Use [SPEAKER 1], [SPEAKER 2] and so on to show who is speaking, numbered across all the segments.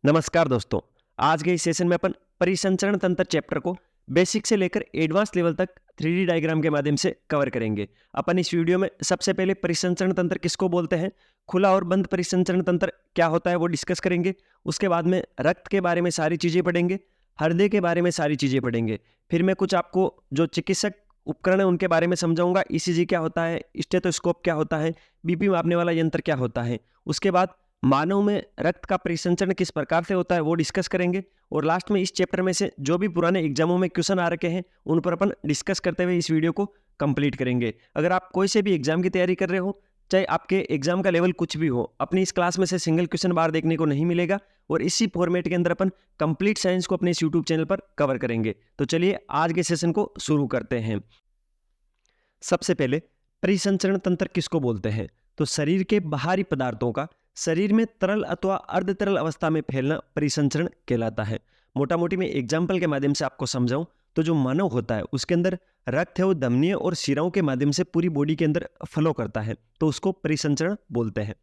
[SPEAKER 1] नमस्कार दोस्तों। आज के इस सेशन में अपन परिसंचरण तंत्र चैप्टर को बेसिक से लेकर एडवांस लेवल तक 3D डायग्राम के माध्यम से कवर करेंगे। अपन इस वीडियो में सबसे पहले परिसंचरण तंत्र किसको बोलते हैं, खुला और बंद परिसंचरण तंत्र क्या होता है वो डिस्कस करेंगे। उसके बाद में रक्त के बारे में सारी चीज़ें पढ़ेंगे, हृदय के बारे में सारी चीज़ें पढ़ेंगे। फिर मैं कुछ आपको जो चिकित्सक उपकरण है उनके बारे में समझाऊंगा। ईसीजी क्या होता है, स्टेथोस्कोप क्या होता है, बीपी मापने वाला यंत्र क्या होता है। उसके बाद मानव में रक्त का परिसंचरण किस प्रकार से होता है वो डिस्कस करेंगे। और लास्ट में इस चैप्टर में से जो भी पुराने एग्जामों में क्वेश्चन आ रखे हैं उन पर अपन डिस्कस करते हुए इस वीडियो को कंप्लीट करेंगे। अगर आप कोई से भी एग्जाम की तैयारी कर रहे हो, चाहे आपके एग्जाम का लेवल कुछ भी हो, अपनी इस क्लास में से सिंगल क्वेश्चन बार देखने को नहीं मिलेगा। और इसी फॉर्मेट के अंदर अपन कंप्लीट साइंस को अपने इस यूट्यूब चैनल पर कवर करेंगे। तो चलिए आज के सेशन को शुरू करते हैं। सबसे पहले परिसंचरण तंत्र किसको बोलते हैं, तो शरीर के बाहरी पदार्थों का शरीर में तरल अथवा अर्ध तरल अवस्था में फैलना परिसंचरण कहलाता है। मोटा मोटी मैं एग्जाम्पल के माध्यम से आपको समझाऊं तो जो मानव होता है उसके अंदर रक्त है वो धमनियों और शिराओं के माध्यम से पूरी बॉडी के अंदर फ्लो करता है, तो उसको परिसंचरण बोलते हैं।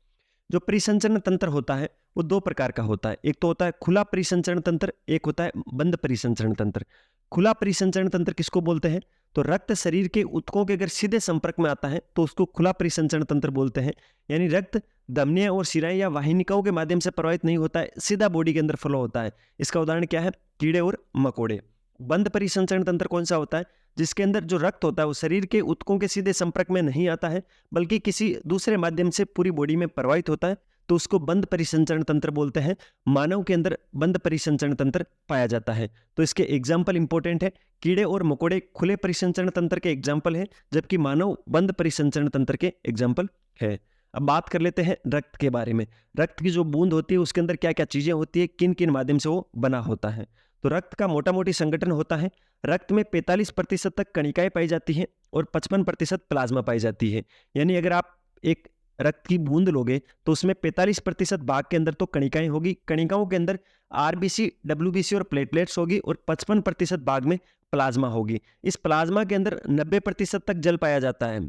[SPEAKER 1] जो परिसंचरण तंत्र होता है वो दो प्रकार का होता है। एक तो होता है खुला परिसंचरण तंत्र, एक होता है बंद परिसंचरण तंत्र। खुला परिसंचरण तंत्र किसको बोलते हैं, तो रक्त शरीर के ऊतकों के अगर सीधे संपर्क में आता है तो उसको खुला परिसंचरण तंत्र बोलते हैं। यानी रक्त धमनियां और शिराएं या वाहिनिकाओं के माध्यम से प्रवाहित नहीं होता है, सीधा बॉडी के अंदर फ्लो होता है। इसका उदाहरण क्या है, कीड़े और मकोड़े। बंद परिसंचरण तंत्र कौन सा होता है, जिसके अंदर जो रक्त होता है वो शरीर के ऊतकों के सीधे संपर्क में नहीं आता है बल्कि किसी दूसरे माध्यम से पूरी बॉडी में प्रवाहित होता है, तो उसको बंद परिसंचरण तंत्र बोलते हैं। मानव के अंदर बंद परिसंचरण तंत्र पाया जाता है। तो इसके एग्जाम्पल इंपॉर्टेंट है, कीड़े और मकोड़े खुले परिसंचरण तंत्र के एग्जाम्पल है, जबकि मानव बंद परिसंचरण तंत्र के एग्जाम्पल है। अब बात कर लेते हैं रक्त के बारे में। रक्त की जो बूंद होती है उसके अंदर क्या क्या चीजें होती है, किन किन माध्यम से वो बना होता है। तो रक्त का मोटा मोटी संगठन होता है। रक्त में 45% तक कणिकाएं पाई जाती हैं और 55% प्लाज्मा पाई जाती है। यानी अगर आप एक रक्त की बूंद लोगे तो उसमें 45% भाग के अंदर तो कणिकाएं होगी, कणिकाओं के अंदर आरबीसी, डब्ल्यूबीसी और प्लेटलेट्स होगी और 55% भाग में प्लाज्मा होगी। इस प्लाज्मा के अंदर 90% तक जल पाया जाता है।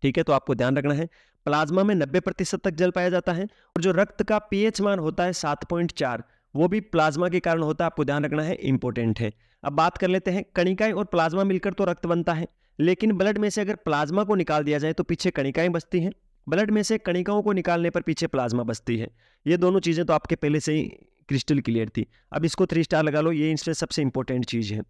[SPEAKER 1] ठीक है, तो आपको ध्यान रखना है प्लाज्मा में 90% तक जल पाया जाता है। और जो रक्त का पीएच मान होता है 7.4, वो भी प्लाज्मा के कारण होता है, आपको ध्यान रखना है, इंपॉर्टेंट है। अब बात कर लेते हैं, कणिकाएं और प्लाज्मा मिलकर तो रक्त बनता है, लेकिन ब्लड में से अगर प्लाज्मा को निकाल दिया जाए तो पीछे कणिकाएं बचती हैं, ब्लड में से कणिकाओं को निकालने पर पीछे प्लाज्मा बचती है। ये दोनों चीजें तो आपके पहले से ही क्रिस्टल क्लियर थी। अब इसको 3 स्टार लगा लो, ये इसमें सबसे इंपॉर्टेंट चीज है।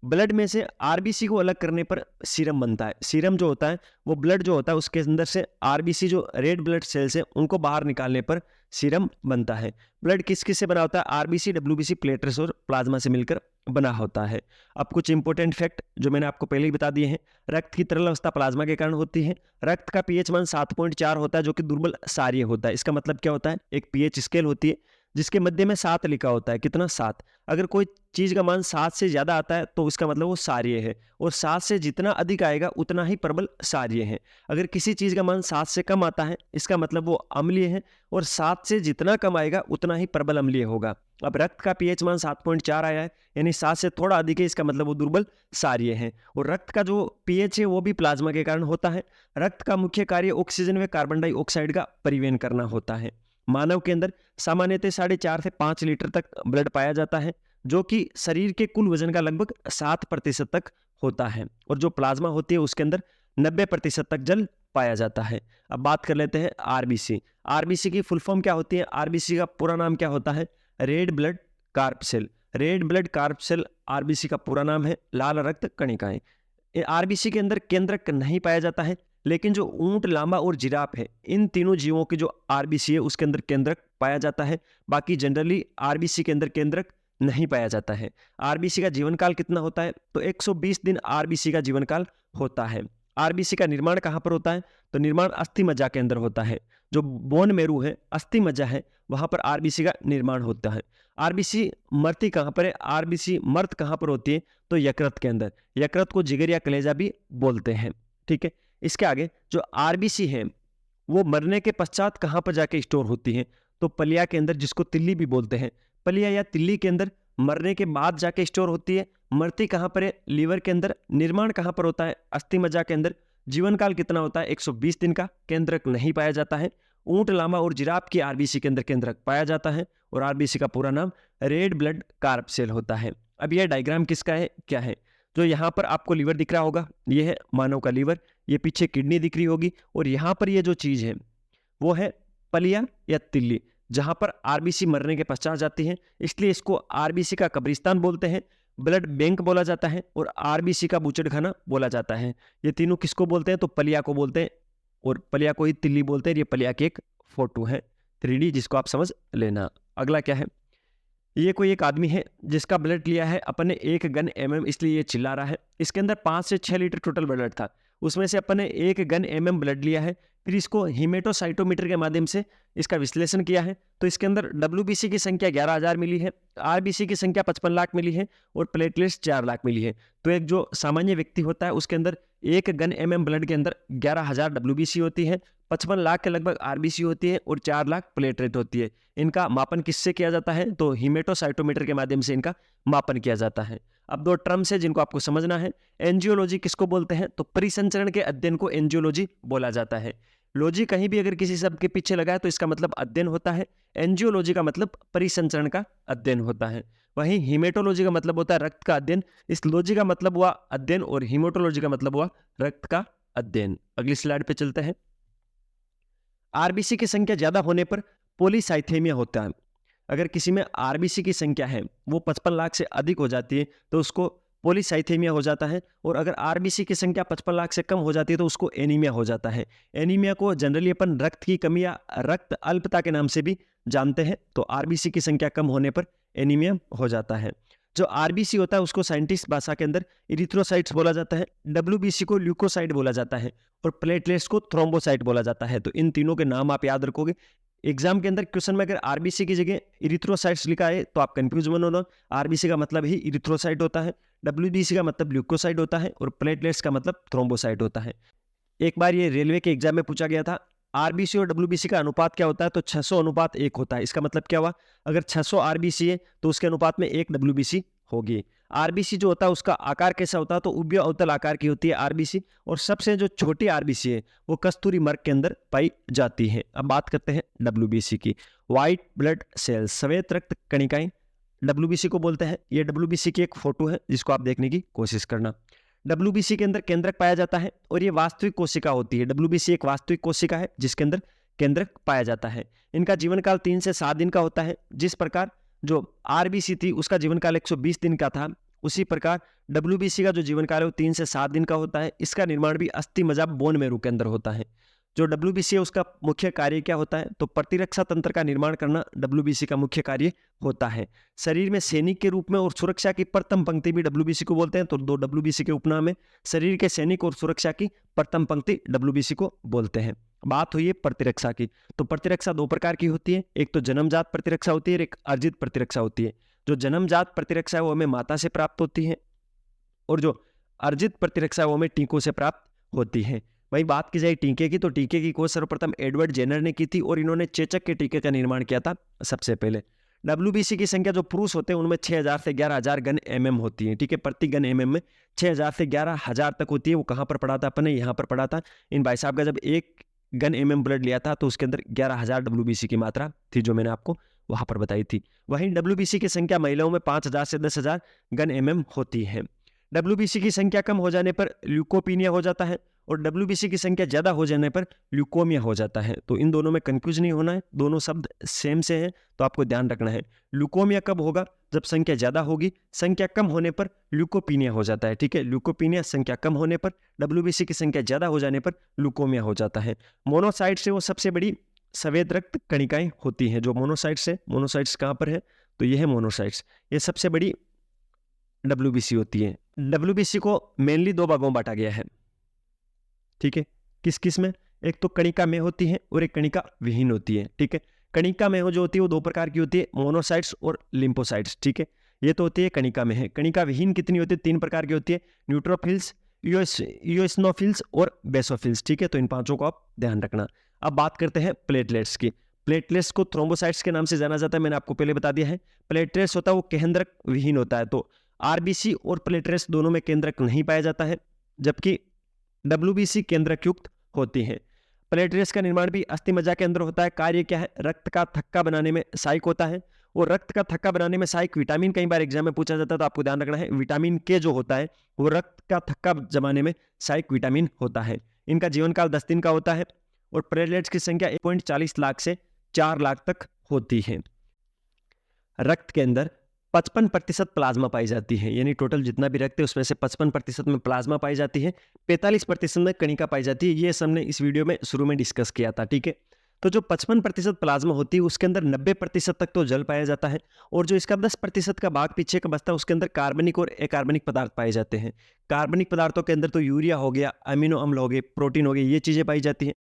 [SPEAKER 1] ब्लड में से आरबीसी को अलग करने पर सीरम बनता है। सीरम जो होता है वो ब्लड जो होता है उसके अंदर से आरबीसी जो रेड ब्लड सेल्स है उनको बाहर निकालने पर सीरम बनता है। ब्लड किस किस से बना होता है, आरबीसी, डब्ल्यूबीसी, प्लेटलेट्स और प्लाज्मा से मिलकर बना होता है। अब कुछ इंपॉर्टेंट फैक्ट जो मैंने आपको पहले ही बता दिए हैं। रक्त की तरल अवस्था प्लाज्मा के कारण होती है। रक्त का पीएच मान 7.4 होता है जो कि दुर्बल क्षारीय होता है। इसका मतलब क्या होता है, एक पीएच स्केल होती है जिसके मध्य में 7 लिखा होता है। कितना, 7। अगर कोई चीज का मान 7 से ज्यादा आता है तो इसका मतलब वो क्षारीय है, और 7 से जितना अधिक आएगा उतना ही प्रबल क्षारीय है। अगर किसी चीज का मान 7 से कम आता है इसका मतलब वो अम्लीय है, और 7 से जितना कम आएगा उतना ही प्रबल अम्लीय होगा। अब रक्त का पीएच मान 7.4 आया है यानी 7 से थोड़ा अधिक है, इसका मतलब वो दुर्बल क्षारीय है। और रक्त का जो पीएच है वो भी प्लाज्मा के कारण होता है। रक्त का मुख्य कार्य ऑक्सीजन व कार्बन डाइऑक्साइड का परिवहन करना होता है। मानव के अंदर सामान्यतः 4.5 से 5 लीटर तक ब्लड पाया जाता है, जो कि शरीर के कुल वजन का लगभग 7% तक होता है। और जो प्लाज्मा होती है उसके अंदर 90% तक जल पाया जाता है। अब बात कर लेते हैं आरबीसी। आरबीसी की फुल फॉर्म क्या होती है, आरबीसी का पूरा नाम क्या होता है, red blood corpuscle. Red blood corpuscle RBC का पूरा नाम है, लाल रक्त कणिकाएं। आरबीसी के अंदर केंद्रक नहीं पाया जाता है, लेकिन जो ऊंट, लामा और जिराफ है इन तीनों जीवों की जो आरबीसी है उसके अंदर केंद्रक पाया जाता है। बाकी जनरली आरबीसी के अंदर केंद्रक नहीं पाया जाता है। आरबीसी का जीवन काल कितना होता है, तो 120 दिन आरबीसी का जीवन काल होता है। आरबीसी का निर्माण कहाँ पर होता है, तो निर्माण अस्थि मज्जा के अंदर होता है। जो बोन मेरू है, अस्थि मज्जा है, वहां पर आरबीसी का निर्माण होता है। आरबीसी मरती कहाँ पर है, आरबीसी मर्त कहाँ पर होती है, तो यकृत के अंदर। यकृत को जिगर या कलेजा भी बोलते हैं। ठीक है, इसके आगे जो आरबीसी है वो मरने के पश्चात कहां पर जाके स्टोर होती है, तो पलिया के अंदर, जिसको तिल्ली भी बोलते हैं। पलिया या तिल्ली के अंदर मरने के बाद जाके स्टोर होती है। मरती कहां पर है, लीवर के अंदर। निर्माण कहां पर होता है, अस्थि मज्जा के अंदर। जीवन काल कितना होता है, 120 दिन का। केंद्रक नहीं पाया जाता है। ऊंट, लामा और जिराफ की आरबीसी के अंदर केंद्रक पाया जाता है और आरबीसी का पूरा नाम रेड ब्लड कार्प सेल होता है। अब यह डायग्राम किसका है, क्या है? जो यहाँ पर आपको लीवर दिख रहा होगा, ये है मानव का लीवर, ये पीछे किडनी दिख रही होगी और यहाँ पर ये जो चीज है वो है पलिया या तिल्ली, जहां पर आरबीसी मरने के पश्चात जाती है, इसलिए इसको आरबीसी का कब्रिस्तान बोलते हैं, ब्लड बैंक बोला जाता है और आरबीसी का बूचड़खाना बोला जाता है। ये तीनों किसको बोलते हैं? तो पलिया को बोलते हैं और पलिया को ही तिल्ली बोलते हैं। ये पलिया की एक फोटो है 3D, जिसको आप समझ लेना। अगला क्या है? ये कोई एक आदमी है जिसका ब्लड लिया है अपन ने 1 गन इसलिए ये चिल्ला रहा है। इसके अंदर 5 से 6 लीटर टोटल ब्लड था, उसमें से अपन ने 1 गन ब्लड लिया है, फिर इसको हीमेटोसाइटोमीटर के माध्यम से इसका विश्लेषण किया है, तो इसके अंदर डब्ल्यूबीसी की संख्या 11,000 मिली है, आरबीसी की संख्या 55 लाख मिली है और प्लेटलेट्स 4 लाख मिली है। तो एक जो सामान्य व्यक्ति होता है उसके अंदर 1 गन ब्लड के अंदर 11,000 डब्ल्यूबीसी होती है, 55 लाख के लगभग आरबीसी होती है और 4 लाख प्लेटलेट होती है। इनका मापन किससे किया जाता है? तो हीमेटोसाइटोमीटर के माध्यम से इनका मापन किया जाता है। अब 2 टर्म्स है जिनको आपको समझना है। एंजियोलॉजी किसको बोलते हैं? तो परिसंचरण के अध्ययन को एंजियोलॉजी बोला जाता है। लॉजी कहीं भी अगर किसी शब्द के पीछे लगा है तो इसका मतलब अध्ययन होता है। एंजियोलॉजी का मतलब परिसंचरण का अध्ययन होता है। वहीं हीमेटोलॉजी का मतलब होता है रक्त का अध्ययन। इस लॉजी का मतलब हुआ अध्ययन और हीमेटोलॉजी का मतलब हुआ रक्त का अध्ययन। अगली स्लाइड पे चलते हैं। आरबीसी की संख्या ज्यादा होने पर पॉलीसाइथेमिया होता है। अगर किसी में आरबीसी की संख्या है वो 55 लाख से अधिक हो जाती है तो उसको पॉलीसाइथेमिया हो जाता है, और अगर आरबीसी की संख्या 55 लाख से कम हो जाती है तो उसको एनीमिया हो जाता है। एनीमिया को जनरली अपन रक्त की कमी या रक्त अल्पता के नाम से भी जानते हैं। तो आरबीसी की संख्या कम होने पर एनीमिया हो जाता है। जो आरबीसी होता है उसको साइंटिस्ट भाषा के अंदर इरिथ्रोसाइट्स बोला जाता है, डब्ल्यूबीसी को ल्यूकोसाइट बोला जाता है और प्लेटलेट्स को थ्रोम्बोसाइट बोला जाता है। तो इन तीनों के नाम आप याद रखोगे। एग्जाम के अंदर क्वेश्चन में अगर आरबीसी की जगह इरिथ्रोसाइट्स लिखा है तो आप कंफ्यूज मत होना। आरबीसी का मतलब ही इरिथ्रोसाइट होता है, डब्ल्यूबीसी का मतलब ल्यूकोसाइट होता है और प्लेटलेट्स का मतलब थ्रोम्बोसाइट होता है। एक बार ये रेलवे के एग्जाम में पूछा गया था, आरबीसी और डब्ल्यूबीसी का अनुपात क्या होता है? तो 600:1 होता है। इसका मतलब क्या हुआ? अगर 600 आरबीसी है तो उसके अनुपात में 1 डब्ल्यूबीसी होगी। आरबीसी जो होता है उसका आकार कैसा होता है? तो उभय अवतल आकार की होती है आरबीसी, और सबसे जो छोटी आरबीसी है वो कस्तूरी मर्ग के अंदर पाई जाती है। अब बात करते हैं डब्ल्यूबीसी की। व्हाइट ब्लड सेल्स, श्वेत रक्त कणिकाएं डब्ल्यूबीसी को बोलते हैं। ये डब्ल्यूबीसी की एक फोटो है जिसको आप देखने की कोशिश करना। डब्ल्यूबीसी के अंदर केंद्रक पाया जाता है और ये वास्तविक कोशिका होती है। डब्ल्यूबीसी एक वास्तविक कोशिका है जिसके अंदर केंद्रक पाया जाता है। इनका जीवन काल 3 से 7 दिन का होता है। जिस प्रकार जो आरबीसी थी उसका जीवन काल 120 दिन का था, उसी प्रकार डब्ल्यूबीसी का जो जीवन काल है वो 3 से 7 दिन का होता है। इसका निर्माण भी अस्थि मज्जा बोन मैरो के अंदर होता है। जो डब्ल्यूबीसी है उसका मुख्य कार्य क्या होता है? तो प्रतिरक्षा तंत्र का निर्माण करना डब्ल्यूबीसी का मुख्य कार्य होता है। शरीर में सैनिक के रूप में और सुरक्षा की प्रथम पंक्ति भी डब्ल्यूबीसी को बोलते हैं। तो 2 डब्ल्यूबीसी के उपनाम है, शरीर के सैनिक और सुरक्षा की प्रथम पंक्ति डब्ल्यूबीसी को बोलते हैं। बात हुई है प्रतिरक्षा की, तो प्रतिरक्षा 2 प्रकार की होती है। एक तो जन्मजात प्रतिरक्षा होती है और एक अर्जित प्रतिरक्षा होती है। जो जन्मजात प्रतिरक्षा है वो हमें माता से प्राप्त होती है और जो अर्जित प्रतिरक्षा है वो हमें टीकों से प्राप्त होती है। वही बात की जाए टीके की, तो टीके की खोज सर्वप्रथम एडवर्ड जेनर ने की थी और इन्होंने चेचक के टीके का निर्माण किया था सबसे पहले। डब्ल्यूबीसी की संख्या जो पुरुष होते हैं उनमें 6,000 से 11,000 गन होती है। ठीक है, प्रति गन में 6,000 से 11,000 तक होती है। वो कहाँ पर पढ़ा था अपन ने? यहाँ पर पढ़ा था। इन भाई साहब का जब 1 गन ब्लड लिया था तो उसके अंदर 11,000 डब्ल्यूबीसी की मात्रा थी, जो मैंने आपको वहां पर बताई थी। वहीं डब्ल्यूबीसी की संख्या महिलाओं में 5,000 से 10,000 गन होती है। डब्ल्यूबीसी की संख्या कम हो जाने पर ल्यूकोपीनिया हो जाता है और डब्ल्यूबीसी की संख्या ज्यादा हो जाने पर ल्यूकोमिया हो जाता है। तो इन दोनों में कंफ्यूज नहीं होना है, दोनों शब्द सेम से हैं, तो आपको ध्यान रखना है। ल्यूकोमिया कब होगा? जब संख्या ज्यादा होगी। संख्या कम होने पर ल्यूकोपीनिया हो जाता है। ठीक है, ल्यूकोपीनिया संख्या कम होने पर, डब्ल्यूबीसी की संख्या ज्यादा हो जाने पर ल्यूकोमिया हो जाता है। मोनोसाइट से वो सबसे बड़ी सफेद रक्त कणिकाएं होती हैं। जो मोनोसाइट्स है, मोनोसाइट्स कहाँ पर है? तो ये है मोनोसाइट्स, ये सबसे बड़ी डब्ल्यूबीसी होती है। डब्ल्यूबीसी को मेनली 2 भागों में बांटा गया है। ठीक है, किस किस में? एक तो कणिका में होती है और एक कणिका विहीन होती है। ठीक है, कणिका में जो होती है वो 2 प्रकार की होती है, मोनोसाइट्स और लिम्फोसाइट्स। ठीक है, ये तो होती है कणिका में है। कणिका विहीन कितनी होती है? 3 प्रकार की होती है, न्यूट्रोफिल्स, इओसिनोफिल्स और बेसोफिल्स। ठीक है, तो इन 5 को आप ध्यान रखना। अब बात करते हैं प्लेटलेट्स की। प्लेटलेट्स को थ्रोम्बोसाइट्स के नाम से जाना जाता है, मैंने आपको पहले बता दिया है। प्लेटलेट्स होता है वो केंद्रक विहीन होता है। तो आरबीसी और प्लेटलेट्स दोनों में केंद्रक नहीं पाया जाता है, जबकि डब्ल्यूबीसी केंद्रक युक्त होती है। प्लेटलेट्स का निर्माण भी अस्थि मज्जा के अंदर होता है। कार्य क्या है? रक्त का थक्का बनाने में सहायक होता है। और रक्त का थक्का बनाने में सहायक विटामिन कई बार एग्जाम में पूछा जाता है, तो आपको ध्यान रखना है विटामिन के जो होता है वो रक्त का थक्का जमाने में सहायक विटामिन होता है। इनका जीवन काल 10 दिन का होता है और प्लेटलेट्स की संख्या 1.40 लाख से 4 लाख तक होती है। रक्त के अंदर 55% प्लाज्मा पाई जाती है, यानी टोटल जितना भी रक्त है उसमें से 55% में प्लाज्मा पाई जाती है, 45% में कणिका पाई जाती है। ये हमने इस वीडियो में शुरू में डिस्कस किया था, ठीक है। तो जो 55% प्लाज्मा होती है उसके अंदर 90% तक तो जल पाया जाता है और जो इसका 10% का भाग पीछे का बचता है उसके अंदर कार्बनिक और अकार्बनिक पदार्थ पाए जाते हैं। कार्बनिक पदार्थों के अंदर तो यूरिया हो गया, अमीनो अम्ल हो गए, प्रोटीन हो गए, ये चीजें पाई जाती हैं।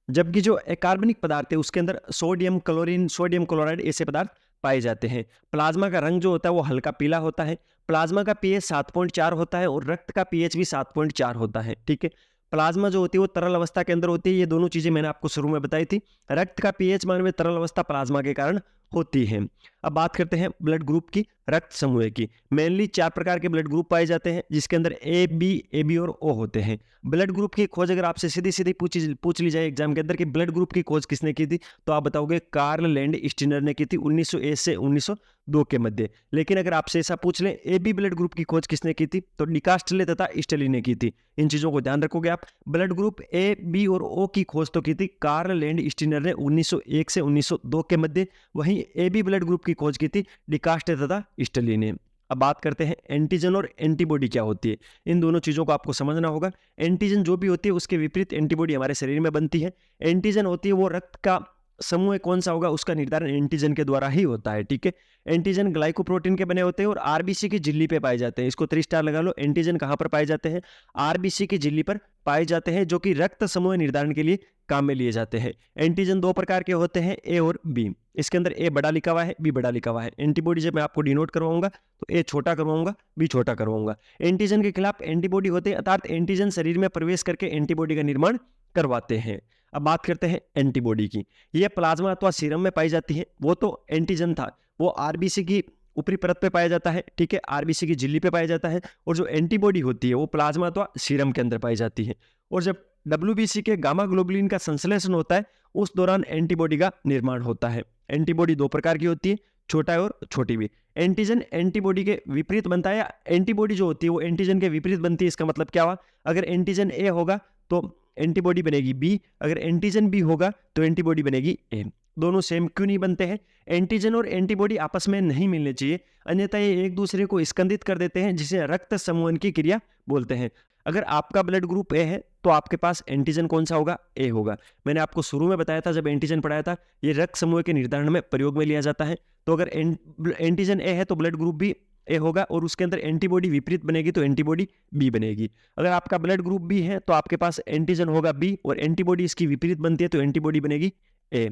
[SPEAKER 1] जबकि जो अकार्बनिक पदार्थ है उसके अंदर सोडियम, क्लोरीन, सोडियम क्लोराइड ऐसे पदार्थ पाए जाते हैं। प्लाज्मा का रंग जो होता है वो हल्का पीला होता है। प्लाज्मा का पीएच 7.4 होता है और रक्त का पीएच भी 7.4 होता है, ठीक है। प्लाज्मा जो होती है वो तरल अवस्था के अंदर होती है। ये दोनों चीजें मैंने आपको शुरू में बताई थी। रक्त का पीएच मान में तरल अवस्था प्लाज्मा के कारण होती है। अब बात करते हैं ब्लड ग्रुप की, रक्त समूह की। मेनली 4 प्रकार के ब्लड ग्रुप पाए जाते हैं जिसके अंदर ए बी और ओ होते हैं। ब्लड ग्रुप की खोज अगर आपसे सीधी सीधी पूछ ली जाए एग्जाम के अंदर कि ब्लड ग्रुप की खोज किसने की थी, तो आप बताओगे कार्ल लैंड-स्टीनर ने की थी 1901 से 1902 के मध्य। लेकिन अगर आपसे ऐसा पूछ लें ए बी ब्लड ग्रुप की खोज किसने की थी, तो डिकास्टले तथा स्टली ने की थी। इन चीजों को ध्यान रखोगे आप। ब्लड ग्रुप ए बी और ओ की खोज तो की थी कार्ल लैंड-स्टीनर ने 1901 से 1902 के मध्य। वहीं ए बी ब्लड ग्रुप की खोज की थी डिकास्टे तथा स्टली ने। अब बात करते हैं एंटीजन और एंटीबॉडी क्या होती है। इन दोनों चीजों को आपको समझना होगा। एंटीजन जो भी होती है उसके विपरीत एंटीबॉडी हमारे शरीर में बनती है। एंटीजन होती है वो रक्त का समूह कौन सा होगा उसका निर्धारण एंटीजन के द्वारा ही होता है, ठीक है। एंटीजन ग्लाइकोप्रोटीन के बने होते हैं और आरबीसी की झिल्ली पे पाए जाते हैं। इसको 3 स्टार लगा लो। एंटीजन कहां पर पाए जाते हैं? आरबीसी की झिल्ली पर पाए जाते हैं, जो कि रक्त समूह निर्धारण के लिए काम में लिए जाते हैं। एंटीजन 2 प्रकार के होते हैं, ए और बी। इसके अंदर ए बड़ा लिखा हुआ है, बी बड़ा लिखा हुआ है। एंटीबॉडी जब मैं आपको डिनोट करवाऊंगा तो ए छोटा करवाऊंगा, बी छोटा करवाऊंगा। एंटीजन के खिलाफ एंटीबॉडी होते हैं, अर्थात एंटीजन शरीर में प्रवेश करके एंटीबॉडी का निर्माण करवाते हैं। अब बात करते हैं एंटीबॉडी की। यह प्लाज्मा अथवा सीरम में पाई जाती है। वो तो एंटीजन था, वो आरबीसी की ऊपरी परत पे पाया जाता है, ठीक है, आरबीसी की झिल्ली पे पाया जाता है। और जो एंटीबॉडी होती है वो प्लाज्मा अथवा सीरम के अंदर पाई जाती है। और जब डब्ल्यूबीसी के गामा ग्लोबुलिन का संश्लेषण होता है उस दौरान एंटीबॉडी का निर्माण होता है। एंटीबॉडी 2 प्रकार की होती है, छोटा है और छोटी भी। एंटीजन एंटीबॉडी के विपरीत बनता है, या एंटीबॉडी जो होती है वो एंटीजन के विपरीत बनती है। इसका मतलब क्या हुआ? अगर एंटीजन ए होगा तो एंटीबॉडी बनेगी बी, अगर एंटीजन बी होगा तो एंटीबॉडी बनेगी ए। दोनों सेम क्यों नहीं बनते हैं? एंटीजन और एंटीबॉडी आपस में नहीं मिलने चाहिए, अन्यथा ये एक दूसरे को स्कंदित कर देते हैं, जिसे रक्त समूहन की क्रिया बोलते हैं। अगर आपका ब्लड ग्रुप ए है तो आपके पास एंटीजन कौन सा होगा? ए होगा। मैंने आपको शुरू में बताया था जब एंटीजन पढ़ाया था, ये रक्त समूह के निर्धारण में प्रयोग में लिया जाता है। तो अगर एंटीजन ए है तो ब्लड ग्रुप भी ए होगा और उसके अंदर एंटीबॉडी विपरीत बनेगी तो एंटीबॉडी बी बनेगी। अगर आपका ब्लड ग्रुप बी है तो आपके पास एंटीजन होगा बी और एंटीबॉडी इसकी विपरीत बनती है तो एंटीबॉडी बनेगी ए।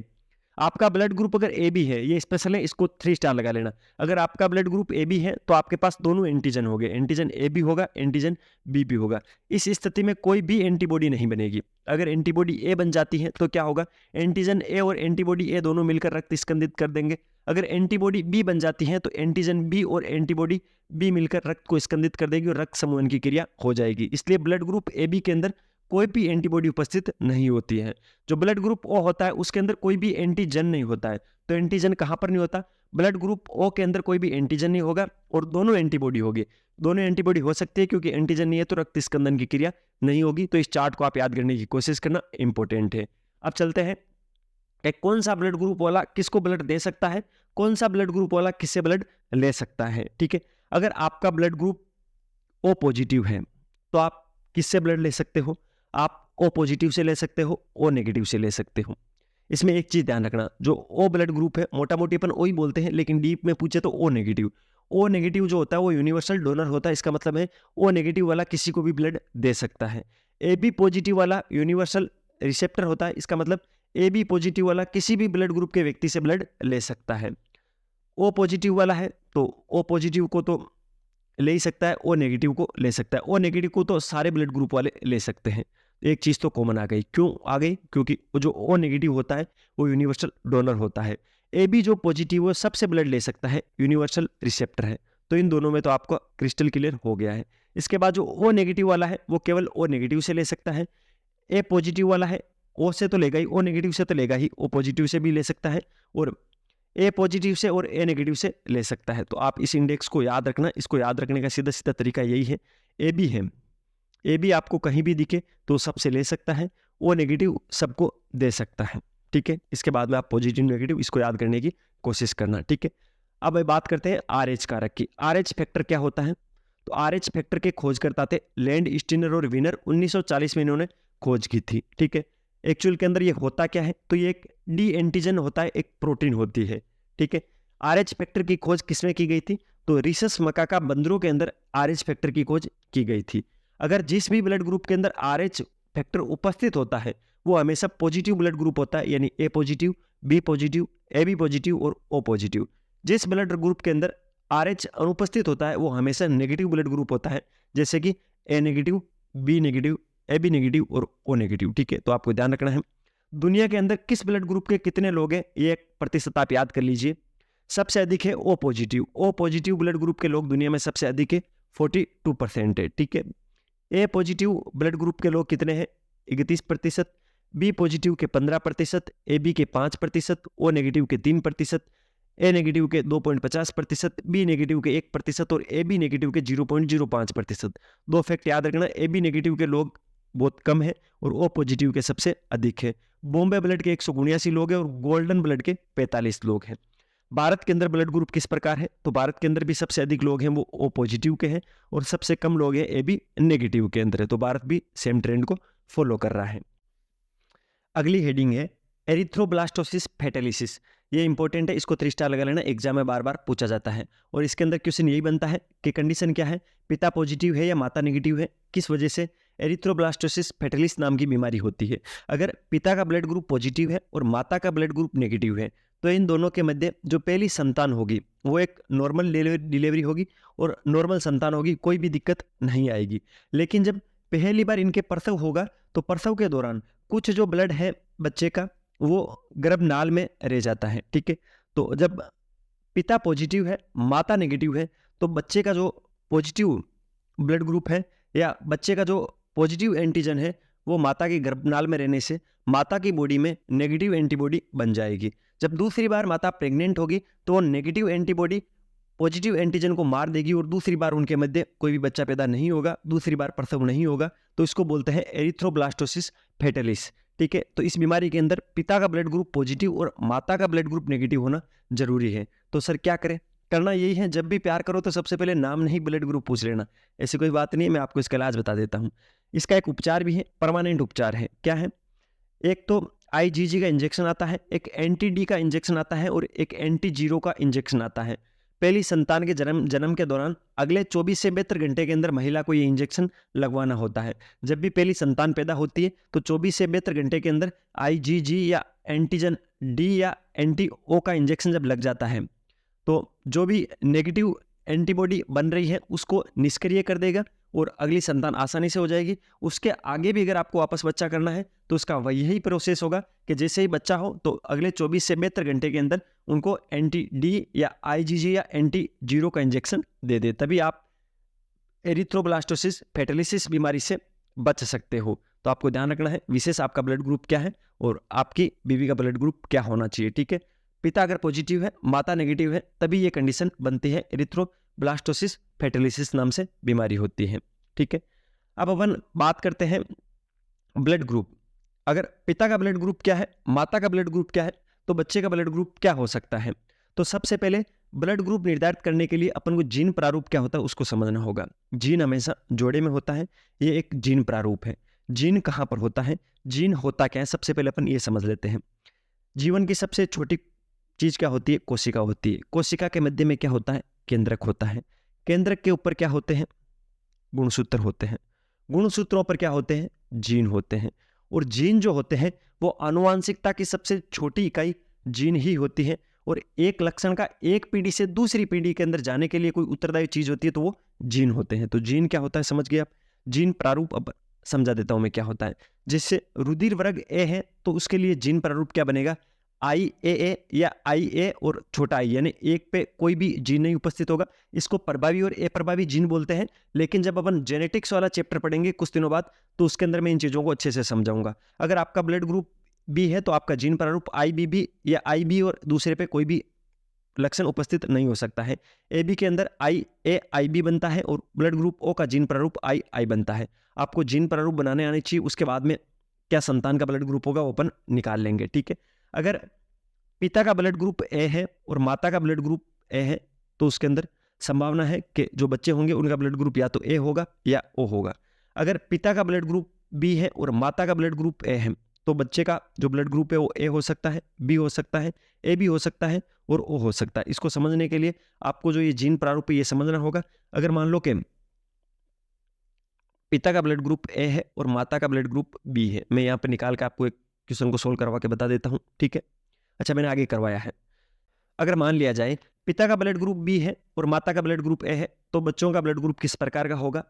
[SPEAKER 1] आपका ब्लड ग्रुप अगर ए बी है, ये स्पेशल है, इसको 3 स्टार लगा लेना। अगर आपका ब्लड ग्रुप ए बी है तो आपके पास दोनों एंटीजन हो गए, एंटीजन ए बी होगा, एंटीजन बी भी होगा। इस स्थिति में कोई भी एंटीबॉडी नहीं बनेगी। अगर एंटीबॉडी ए बन जाती है तो क्या होगा? एंटीजन ए और एंटीबॉडी ए दोनों मिलकर रक्त स्कंदित कर देंगे। अगर एंटीबॉडी बी बन जाती है तो एंटीजन बी और एंटीबॉडी बी मिलकर रक्त को स्कंदित कर देगी और रक्त समूहन की क्रिया हो जाएगी। इसलिए ब्लड ग्रुप ए बी के अंदर कोई भी एंटीबॉडी उपस्थित नहीं होती है। जो ब्लड ग्रुप ओ होता है उसके अंदर कोई भी एंटीजन नहीं होता है। तो एंटीजन कहां पर नहीं होता? ब्लड ग्रुप ओ के अंदर कोई भी एंटीजन नहीं होगा और दोनों एंटीबॉडी होगी। दोनों एंटीबॉडी हो सकती है क्योंकि एंटीजन नहीं है तो रक्त स्कंदन की क्रिया नहीं होगी। तो इस चार्ट को आप याद करने की कोशिश करना इंपॉर्टेंट है। अब चलते हैं एक कौन सा ब्लड ग्रुप वाला किसको ब्लड दे सकता है, कौन सा ब्लड ग्रुप वाला किससे ब्लड ले सकता है, ठीक है। अगर आपका ब्लड ग्रुप ओ पॉजिटिव है तो आप किससे ब्लड ले सकते हो? आप ओ पॉजिटिव से ले सकते हो, ओ नेगेटिव से ले सकते हो। इसमें एक चीज ध्यान रखना, जो ओ ब्लड ग्रुप है मोटा मोटी अपन ओ ही बोलते हैं, लेकिन डीप में पूछे तो ओ नेगेटिव। ओ नेगेटिव जो होता है वो यूनिवर्सल डोनर होता है। इसका मतलब है ओ नेगेटिव वाला किसी को भी ब्लड दे सकता है। ए बी पॉजिटिव वाला यूनिवर्सल रिसेप्टर होता है। इसका मतलब ए बी पॉजिटिव वाला किसी भी ब्लड ग्रुप के व्यक्ति से ब्लड ले सकता है। ओ पॉजिटिव वाला है तो ओ पॉजिटिव को तो ले ही सकता है, ओ नेगेटिव को ले सकता है। ओ नेगेटिव को तो सारे ब्लड ग्रुप वाले ले सकते हैं। एक चीज तो कॉमन आ गई। क्यों आ गई? क्योंकि वो जो ओ नेगेटिव होता है वो यूनिवर्सल डोनर होता है। ए बी जो पॉजिटिव है सबसे ब्लड ले सकता है, यूनिवर्सल रिसेप्टर है। तो इन दोनों में तो आपको क्रिस्टल क्लियर हो गया है। इसके बाद जो ओ नेगेटिव वाला है वो केवल ओ नेगेटिव से ले सकता है। ए पॉजिटिव वाला है ओ से तो लेगा ही, ओ नेगेटिव से तो लेगा ही, ओ पॉजिटिव से भी ले सकता है और ए पॉजिटिव से और ए नेगेटिव से ले सकता है। तो आप इस इंडेक्स को याद रखना, इसको याद रखने का सीधा सीधा तरीका यही है। ए बी है, ए बी आपको कहीं भी दिखे तो सबसे ले सकता है, ओ नेगेटिव सबको दे सकता है, ठीक है। इसके बाद में आप पॉजिटिव नेगेटिव इसको याद करने की कोशिश करना, ठीक है। अब बात करते हैं आर एच कारक की। आर एच फैक्टर क्या होता है? तो आर एच फैक्टर के खोजकर्ता थे लैंड स्टीनर और विनर, 1940 में इन्होंने खोज की थी, ठीक है। एक्चुअल के अंदर ये होता क्या है? तो ये एक डी एंटीजन होता है, एक प्रोटीन होती है, ठीक है। आर एच फैक्टर की खोज किसमें की गई थी? तो रिसस मकाका बंदरों के अंदर आर एच फैक्टर की खोज की गई थी। अगर जिस भी ब्लड ग्रुप के अंदर आर एच फैक्टर उपस्थित होता है वो हमेशा पॉजिटिव ब्लड ग्रुप होता है, यानी A positive, B positive, A B positive और ओ पॉजिटिव। जिस ब्लड ग्रुप के अंदर आर एच अनुपस्थित होता है वो हमेशा नेगेटिव ब्लड ग्रुप होता है, जैसे कि A negative, B negative, A B negative और ओ नेगेटिव, ठीक है। तो आपको ध्यान रखना है दुनिया के अंदर किस ब्लड ग्रुप के कितने लोग हैं, ये एक प्रतिशत आप याद कर लीजिए। सबसे अधिक है O positive. O positive blood group के लोग दुनिया में सबसे अधिक है, 42% है, ठीक है। ए पॉजिटिव ब्लड ग्रुप के लोग कितने हैं? 31%, बी पॉजिटिव के 15%, ए बी के 5%, ओ नेगेटिव के 3%, ए नेगेटिव के 2.50%, बी नेगेटिव के 1% और ए बी नेगेटिव के 0.05%। दो फैक्ट याद रखना, ए बी नेगेटिव के लोग बहुत कम है और ओ पॉजिटिव के सबसे अधिक है। बॉम्बे ब्लड के 179 लोग हैं और गोल्डन ब्लड के 45 लोग हैं। भारत के अंदर ब्लड ग्रुप किस प्रकार है? तो भारत के अंदर भी सबसे अधिक लोग हैं वो ओ पॉजिटिव के हैं और सबसे कम लोग हैं ए बी नेगेटिव के अंदर है। तो भारत भी सेम ट्रेंड को फॉलो कर रहा है। अगली हेडिंग है एरिथ्रोब्लास्टोसिस फैटेलिसिस। ये इंपॉर्टेंट है, इसको 3 स्टार लगा लेना, एग्जाम में बार बार पूछा जाता है। और इसके अंदर क्वेश्चन यही बनता है कि कंडीशन क्या है, पिता पॉजिटिव है या माता नेगेटिव है, किस वजह से एरिथ्रोब्लास्टोसिस फैटेलिस नाम की बीमारी होती है। अगर पिता का ब्लड ग्रुप पॉजिटिव है और माता का ब्लड ग्रुप नेगेटिव है तो इन दोनों के मध्य जो पहली संतान होगी वो एक नॉर्मल डिलीवरी होगी और नॉर्मल संतान होगी, कोई भी दिक्कत नहीं आएगी। लेकिन जब पहली बार इनके प्रसव होगा तो प्रसव के दौरान कुछ जो ब्लड है बच्चे का वो गर्भनाल में रह जाता है, ठीक है। तो जब पिता पॉजिटिव है माता नेगेटिव है तो बच्चे का जो पॉजिटिव ब्लड ग्रुप है या बच्चे का जो पॉजिटिव एंटीजन है वो माता के गर्भनाल में रहने से माता की बॉडी में नेगेटिव एंटीबॉडी बन जाएगी। जब दूसरी बार माता प्रेग्नेंट होगी तो वो नेगेटिव एंटीबॉडी पॉजिटिव एंटीजन को मार देगी और दूसरी बार उनके मध्य कोई भी बच्चा पैदा नहीं होगा, दूसरी बार प्रसव नहीं होगा। तो इसको बोलते हैं एरिथ्रोब्लास्टोसिस फैटेलिस, ठीक है। तो इस बीमारी के अंदर पिता का ब्लड ग्रुप पॉजिटिव और माता का ब्लड ग्रुप नेगेटिव होना जरूरी है। तो सर क्या करें? करना यही है, जब भी प्यार करो तो सबसे पहले नाम नहीं ब्लड ग्रुप पूछ लेना, ऐसी कोई बात नहीं है। मैं आपको इसका इलाज बता देता हूँ। इसका एक उपचार भी है, परमानेंट उपचार है। क्या है? एक तो आईजीजी का इंजेक्शन आता है, एक एंटी डी का इंजेक्शन आता है और एक एंटी जीरो का इंजेक्शन आता है। पहली संतान के जन्म के दौरान अगले 24 से 72 घंटे के अंदर महिला को ये इंजेक्शन लगवाना होता है। जब भी पहली संतान पैदा होती है तो 24 से 72 घंटे के अंदर आईजीजी या एंटीजन डी या एंटी ओ का इंजेक्शन जब लग जाता है तो जो भी नेगेटिव एंटीबॉडी बन रही है उसको निष्क्रिय कर देगा और अगली संतान आसानी से हो जाएगी। उसके आगे भी अगर आपको वापस बच्चा करना है तो उसका वही प्रोसेस होगा कि जैसे ही बच्चा हो तो अगले 24 से 72 घंटे के अंदर उनको एंटी डी या आईजीजी या एंटी जीरो का इंजेक्शन दे दे, तभी आप एरिथ्रोब्लास्टोसिस फैटेलिसिस बीमारी से बच सकते हो। तो आपको ध्यान रखना है विशेष आपका ब्लड ग्रुप क्या है और आपकी बीवी का ब्लड ग्रुप क्या होना चाहिए, ठीक है। पिता अगर पॉजिटिव है माता नेगेटिव है तभी ये कंडीशन बनती है, एरिथ्रोब्लास्टोसिस फैटेलिसिस नाम से बीमारी होती है, ठीक है। अब अपन बात करते हैं ब्लड ग्रुप। अगर पिता का ब्लड ग्रुप क्या है, माता का ब्लड ग्रुप क्या है, तो बच्चे का ब्लड ग्रुप क्या हो सकता है। तो सबसे पहले ब्लड ग्रुप निर्धारित करने के लिए अपन को जीन प्रारूप क्या होता है उसको समझना होगा। जीन हमेशा जोड़े में होता है, ये एक जीन प्रारूप है। जीन कहाँ पर होता है, जीन होता क्या है, सबसे पहले अपन ये समझ लेते हैं। जीवन की सबसे छोटी चीज क्या होती है, कोशिका होती है। कोशिका के मध्य में क्या होता है, केंद्रक होता है। केंद्रक के ऊपर क्या होते हैं, गुणसूत्र होते हैं। गुणसूत्रों पर क्या होते हैं, जीन होते हैं। और जीन जो होते हैं वो आनुवांशिकता की सबसे छोटी इकाई जीन ही होती है और एक लक्षण का एक पीढ़ी से दूसरी पीढ़ी के अंदर जाने के लिए कोई उत्तरदायी चीज होती है तो वो जीन होते हैं। तो जीन क्या होता है समझ गए आप। जीन प्रारूप अब समझा देता हूं मैं क्या होता है। जिससे रुधिर वर्ग ए है तो उसके लिए जीन प्रारूप क्या बनेगा, IAA या IA और छोटा आई, यानी एक पे कोई भी जीन नहीं उपस्थित होगा। इसको प्रभावी और अप्रभावी जीन बोलते हैं। लेकिन जब अपन जेनेटिक्स वाला चैप्टर पढ़ेंगे कुछ दिनों बाद तो उसके अंदर मैं इन चीजों को अच्छे से समझाऊंगा। अगर आपका ब्लड ग्रुप बी है तो आपका जीन प्रारूप IBB या IB और दूसरे पे कोई भी लक्षण उपस्थित नहीं हो सकता है। AB के अंदर IAIB बनता है और ब्लड ग्रुप O का जीन प्रारूप II बनता है। आपको जीन प्रारूप बनाने आने चाहिए, उसके बाद में क्या संतान का ब्लड ग्रुप होगा वो अपन निकाल लेंगे, ठीक है। अगर पिता का ब्लड ग्रुप ए है और माता का ब्लड ग्रुप ए है तो उसके अंदर संभावना है कि जो बच्चे होंगे उनका ब्लड ग्रुप या तो ए होगा या ओ होगा। अगर पिता का ब्लड ग्रुप बी है और माता का ब्लड ग्रुप ए है तो बच्चे का जो ब्लड ग्रुप है वो ए हो सकता है, बी हो सकता है, ए भी हो सकता है और ओ हो सकता है। इसको समझने के लिए आपको जो ये जीन प्रारूप है ये समझना होगा। अगर मान लो कि पिता का ब्लड ग्रुप ए है और माता का ब्लड ग्रुप बी है, मैं यहाँ पे निकाल के आपको एक क्वेश्चन को सोल्व करवा के बता देता हूँ, ठीक है। अच्छा, मैंने आगे करवाया है। अगर मान लिया जाए पिता का ब्लड ग्रुप बी है और माता का ब्लड ग्रुप ए है तो बच्चों का ब्लड ग्रुप किस प्रकार का होगा।